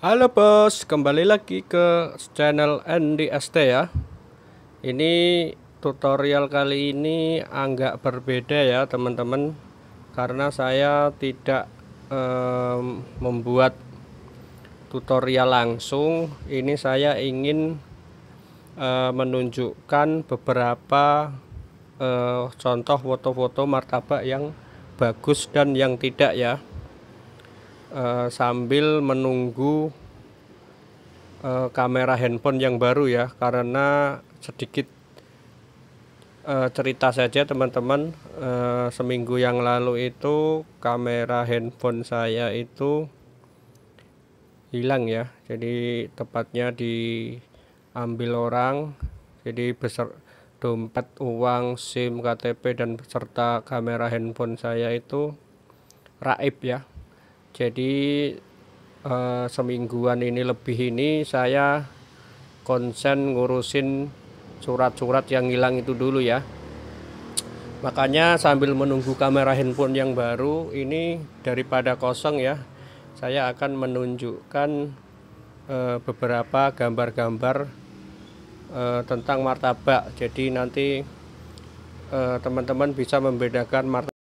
Halo bos, kembali lagi ke channel NDST ya. Ini tutorial kali ini agak berbeda ya teman-teman, karena saya tidak membuat tutorial langsung. Ini saya ingin menunjukkan beberapa contoh foto-foto martabak yang bagus dan yang tidak ya, sambil menunggu kamera handphone yang baru ya. Karena sedikit cerita saja teman-teman, seminggu yang lalu itu kamera handphone saya itu hilang ya. Jadi tepatnya diambil orang, jadi dompet, uang, SIM, KTP dan beserta kamera handphone saya itu raib ya. Jadi semingguan ini lebih ini saya konsen ngurusin surat-surat yang hilang itu dulu ya. Makanya sambil menunggu kamera handphone yang baru ini, daripada kosong ya, saya akan menunjukkan beberapa gambar-gambar tentang martabak. Jadi nanti teman-teman bisa membedakan martabak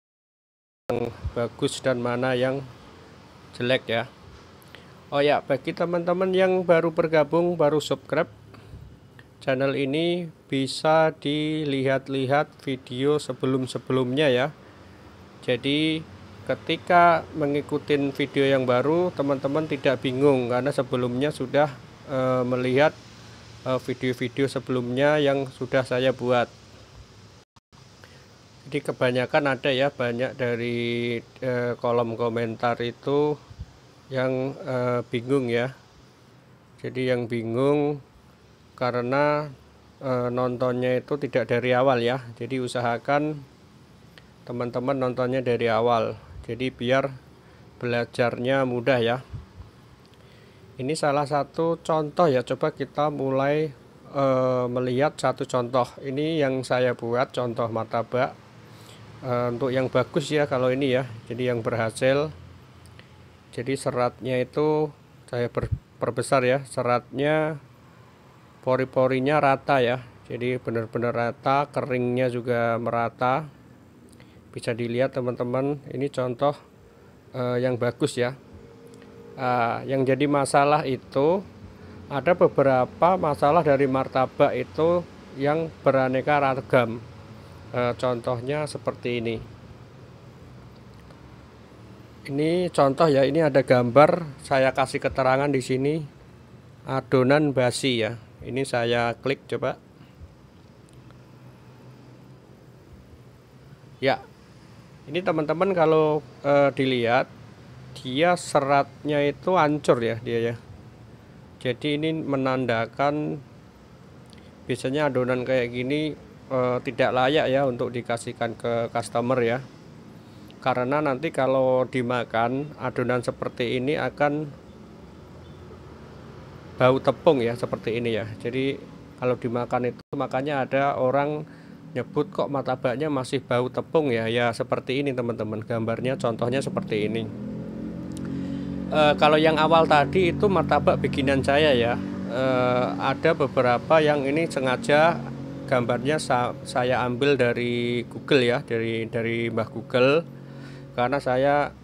yang bagus dan mana yang jelek ya. Oh ya, bagi teman-teman yang baru bergabung, baru subscribe channel ini, bisa dilihat-lihat video sebelum-sebelumnya ya. Jadi ketika mengikuti video yang baru, teman-teman tidak bingung karena sebelumnya sudah melihat video-video sebelumnya yang sudah saya buat. Jadi kebanyakan ada ya, banyak dari kolom komentar itu yang bingung ya. Jadi yang bingung karena nontonnya itu tidak dari awal ya. Jadi usahakan teman-teman nontonnya dari awal, jadi biar belajarnya mudah ya. Ini salah satu contoh ya, coba kita mulai melihat satu contoh. Ini yang saya buat contoh martabak untuk yang bagus ya kalau ini ya. Jadi yang berhasil, jadi seratnya itu saya perbesar ya, seratnya pori-porinya rata ya, jadi benar-benar rata, keringnya juga merata. Bisa dilihat teman-teman, ini contoh yang bagus ya. Yang jadi masalah itu ada beberapa masalah dari martabak itu yang beraneka ragam. Contohnya seperti ini. Ini contoh ya, ini ada gambar, saya kasih keterangan di sini, adonan basi ya. Ini saya klik coba. Ya, ini teman-teman kalau dilihat, dia seratnya itu hancur ya dia ya. Jadi ini menandakan biasanya adonan kayak gini tidak layak ya untuk dikasihkan ke customer ya. Karena nanti kalau dimakan adonan seperti ini akan bau tepung ya, seperti ini ya. Jadi kalau dimakan itu, makanya ada orang nyebut kok martabaknya masih bau tepung ya. Ya seperti ini teman-teman, gambarnya contohnya seperti ini. Kalau yang awal tadi itu martabak bikinan saya ya, ada beberapa yang ini sengaja gambarnya saya ambil dari Google ya, dari Mbah Google. Karena saya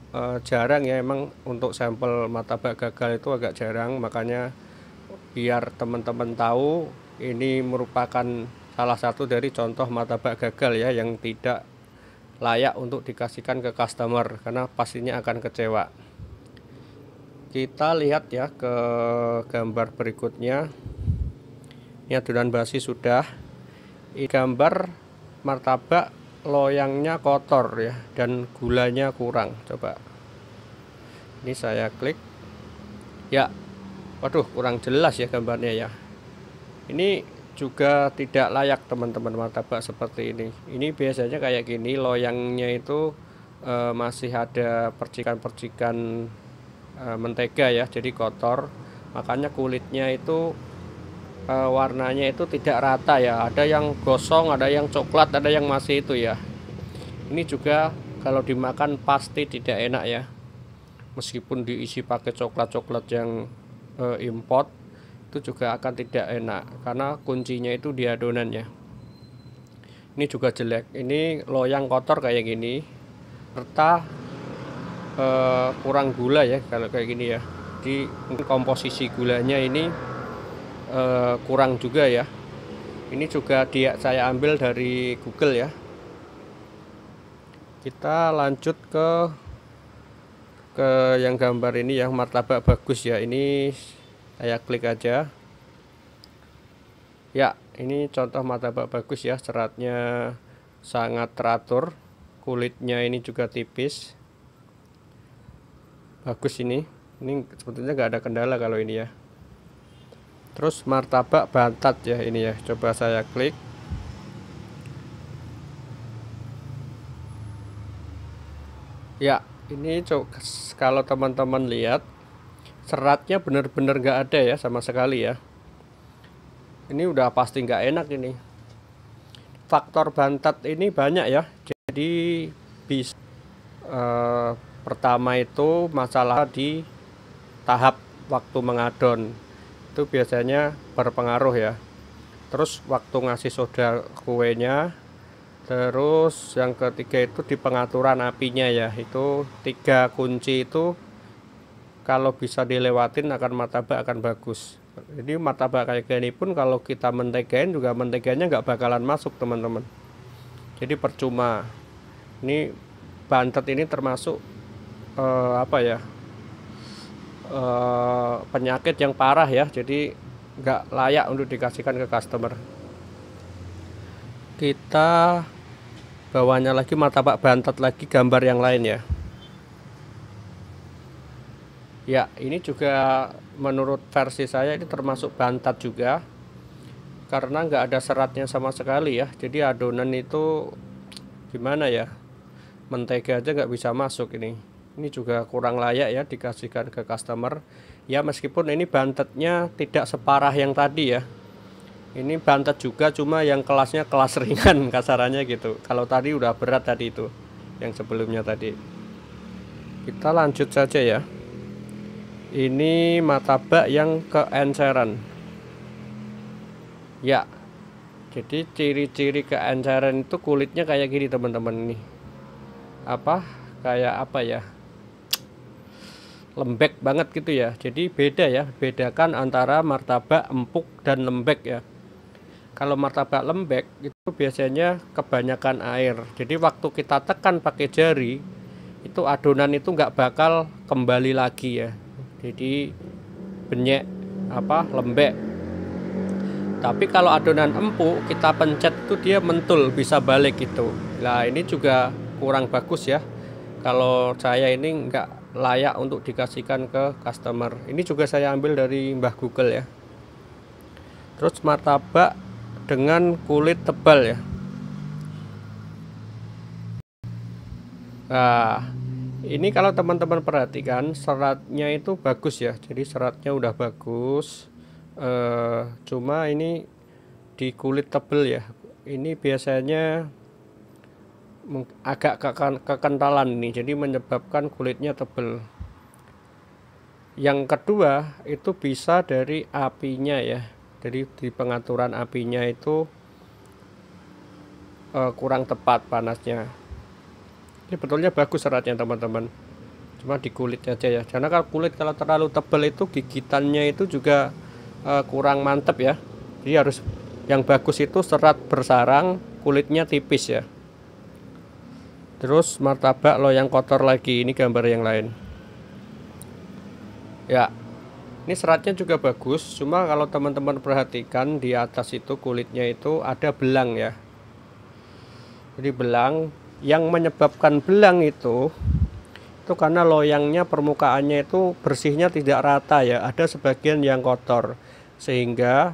jarang ya emang untuk sampel martabak gagal itu agak jarang, makanya biar teman-teman tahu ini merupakan salah satu dari contoh martabak gagal ya, yang tidak layak untuk dikasihkan ke customer karena pastinya akan kecewa. Kita lihat ya ke gambar berikutnya. Ini adonan basi sudah. Ini gambar martabak loyangnya kotor ya, dan gulanya kurang. Coba ini saya klik ya, waduh kurang jelas ya gambarnya ya. Ini juga tidak layak teman-teman martabak seperti ini. Ini biasanya kayak gini, loyangnya itu masih ada percikan-percikan mentega ya, jadi kotor. Makanya kulitnya itu warnanya itu tidak rata ya. Ada yang gosong, ada yang coklat, ada yang masih itu ya. Ini juga kalau dimakan pasti tidak enak ya, meskipun diisi pakai coklat-coklat yang import itu juga akan tidak enak karena kuncinya itu di adonannya. Ini juga jelek, ini loyang kotor kayak gini, serta kurang gula ya kalau kayak gini ya. Jadi mungkin komposisi gulanya ini kurang juga ya. Ini juga saya ambil dari Google ya. Kita lanjut ke yang gambar ini yang martabak bagus ya. Ini saya klik aja ya. Ini contoh martabak bagus ya, seratnya sangat teratur, kulitnya ini juga tipis, bagus. Ini sebetulnya nggak ada kendala kalau ini ya. Terus martabak bantat ya, ini ya, coba saya klik ya. Ini kalau teman-teman lihat, seratnya bener-bener nggak ada ya sama sekali ya. Ini udah pasti nggak enak ini. Faktor bantat ini banyak ya, jadi bisa pertama itu masalah di tahap waktu mengadon, itu biasanya berpengaruh ya. Terus waktu ngasih soda kuenya. Terus yang ketiga itu di pengaturan apinya ya. Itu 3 kunci itu kalau bisa dilewatin martabak akan bagus. Jadi martabak kayak gini pun kalau kita mentegain juga menteganya nggak bakalan masuk teman-teman. Jadi percuma. Ini bantet ini termasuk apa ya, penyakit yang parah ya. Jadi nggak layak untuk dikasihkan ke customer. Kita bawahnya lagi martabak bantet lagi, gambar yang lain ya. Ya, ini juga menurut versi saya ini termasuk bantat juga, karena nggak ada seratnya sama sekali ya. Jadi adonan itu gimana ya, mentega aja nggak bisa masuk ini. Ini juga kurang layak ya dikasihkan ke customer. Ya meskipun ini bantetnya tidak separah yang tadi ya. Ini bantet juga, cuma yang kelasnya kelas ringan kasarannya gitu. Kalau tadi udah berat tadi itu, yang sebelumnya tadi. Kita lanjut saja ya. Ini martabak yang keenceran. Ya, jadi ciri-ciri keenceran itu kulitnya kayak gini teman-teman. Ini kayak apa ya, lembek banget gitu ya. Jadi beda ya, bedakan antara martabak empuk dan lembek ya. Kalau martabak lembek itu biasanya kebanyakan air, jadi waktu kita tekan pakai jari itu adonan itu nggak bakal kembali lagi ya. Jadi benyek, lembek. Tapi kalau adonan empuk kita pencet itu dia mentul, bisa balik gitu. Nah ini juga kurang bagus ya. Kalau saya ini nggak layak untuk dikasihkan ke customer. Ini juga saya ambil dari Mbah Google ya. Terus martabak dengan kulit tebal ya. Nah ini kalau teman-teman perhatikan seratnya itu bagus ya. Jadi seratnya udah bagus. Cuma ini di kulit tebal ya. Ini biasanya agak kekentalan ini, jadi menyebabkan kulitnya tebal. Yang kedua itu bisa dari apinya ya. Jadi di pengaturan apinya itu kurang tepat panasnya. Ini betulnya bagus seratnya teman-teman, cuma di kulit aja ya. Karena kalau kulit kalau terlalu tebal itu gigitannya itu juga kurang mantep ya. Jadi harus yang bagus itu serat bersarang, kulitnya tipis ya. Terus martabak loyang kotor lagi, ini gambar yang lain ya. Ini seratnya juga bagus, cuma kalau teman-teman perhatikan di atas itu kulitnya itu ada belang ya. Jadi belang, yang menyebabkan belang itu karena loyangnya permukaannya itu bersihnya tidak rata ya, ada sebagian yang kotor, sehingga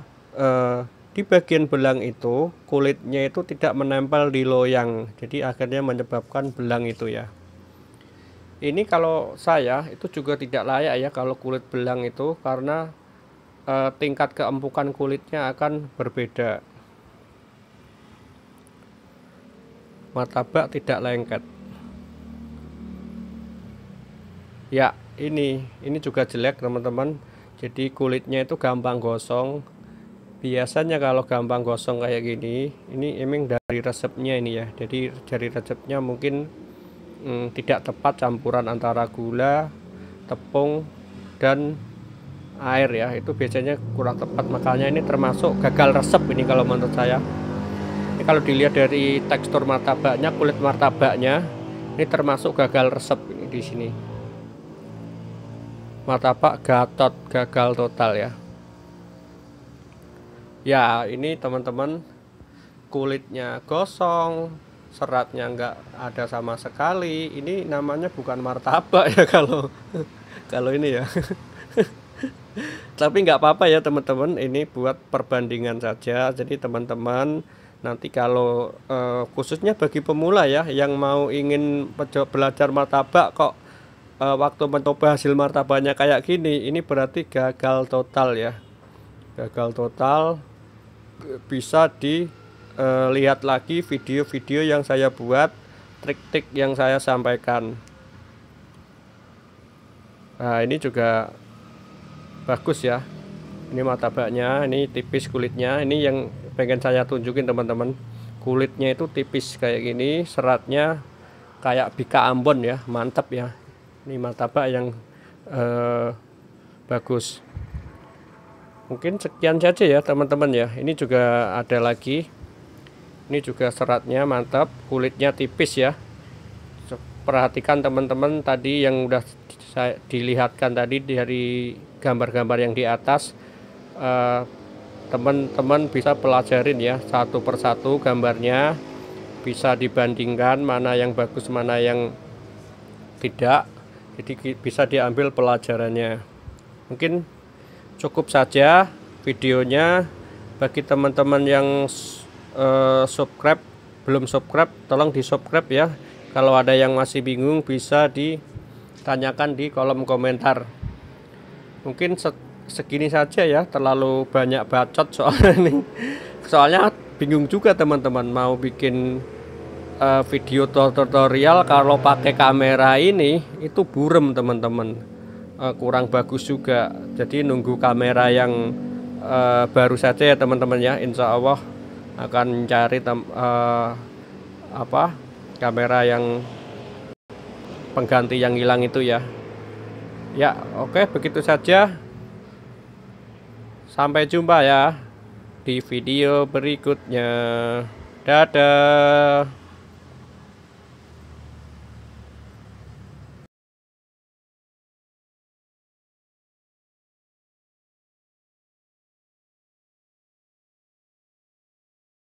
di bagian belang itu kulitnya itu tidak menempel di loyang, jadi akhirnya menyebabkan belang itu ya. Ini kalau saya itu juga tidak layak ya kalau kulit belang itu, karena tingkat keempukan kulitnya akan berbeda. Martabak tidak lengket ya. Ini juga jelek teman-teman. jadi kulitnya itu gampang gosong. Biasanya kalau gampang gosong kayak gini, ini emang dari resepnya ini ya. Jadi dari resepnya mungkin tidak tepat campuran antara gula, tepung, dan air ya. Itu biasanya kurang tepat, makanya ini termasuk gagal resep ini kalau menurut saya. Ini kalau dilihat dari tekstur martabaknya, kulit martabaknya, ini termasuk gagal resep ini di sini. Martabak Gatot, gagal total ya. Ya, ini teman-teman, kulitnya gosong, seratnya nggak ada sama sekali. Ini namanya bukan martabak ya kalau kalau ini ya. Tapi nggak apa-apa ya teman-teman, ini buat perbandingan saja. Jadi teman-teman nanti kalau khususnya bagi pemula ya, yang mau ingin belajar martabak kok waktu mencoba hasil martabaknya kayak gini, ini berarti gagal total ya. Gagal total. Bisa dilihat lagi video-video yang saya buat, trik-trik yang saya sampaikan. Nah, ini juga bagus ya. Ini martabaknya, ini tipis kulitnya. Ini yang pengen saya tunjukin teman-teman. Kulitnya itu tipis kayak gini, seratnya kayak bika Ambon ya, mantap ya. Ini martabak yang bagus. Mungkin sekian saja ya teman-teman ya. Ini juga ada lagi. Ini juga seratnya mantap, kulitnya tipis ya. Perhatikan teman-teman tadi yang udah saya dilihatkan tadi dari gambar-gambar yang di atas. Teman-teman bisa pelajarin ya satu persatu gambarnya. Bisa dibandingkan mana yang bagus, mana yang tidak. Jadi bisa diambil pelajarannya. Mungkin cukup saja videonya. Bagi teman-teman yang subscribe, belum subscribe, tolong di subscribe ya. Kalau ada yang masih bingung bisa ditanyakan di kolom komentar. Mungkin segini saja ya, terlalu banyak bacot soalnya ini. Soalnya bingung juga teman-teman mau bikin video tutorial kalau pakai kamera ini itu burem teman-teman. Kurang bagus juga, jadi nunggu kamera yang baru saja ya teman-teman ya. Insya Allah akan cari kamera yang pengganti yang hilang itu ya. Ya oke, begitu saja, sampai jumpa ya di video berikutnya. Dadah.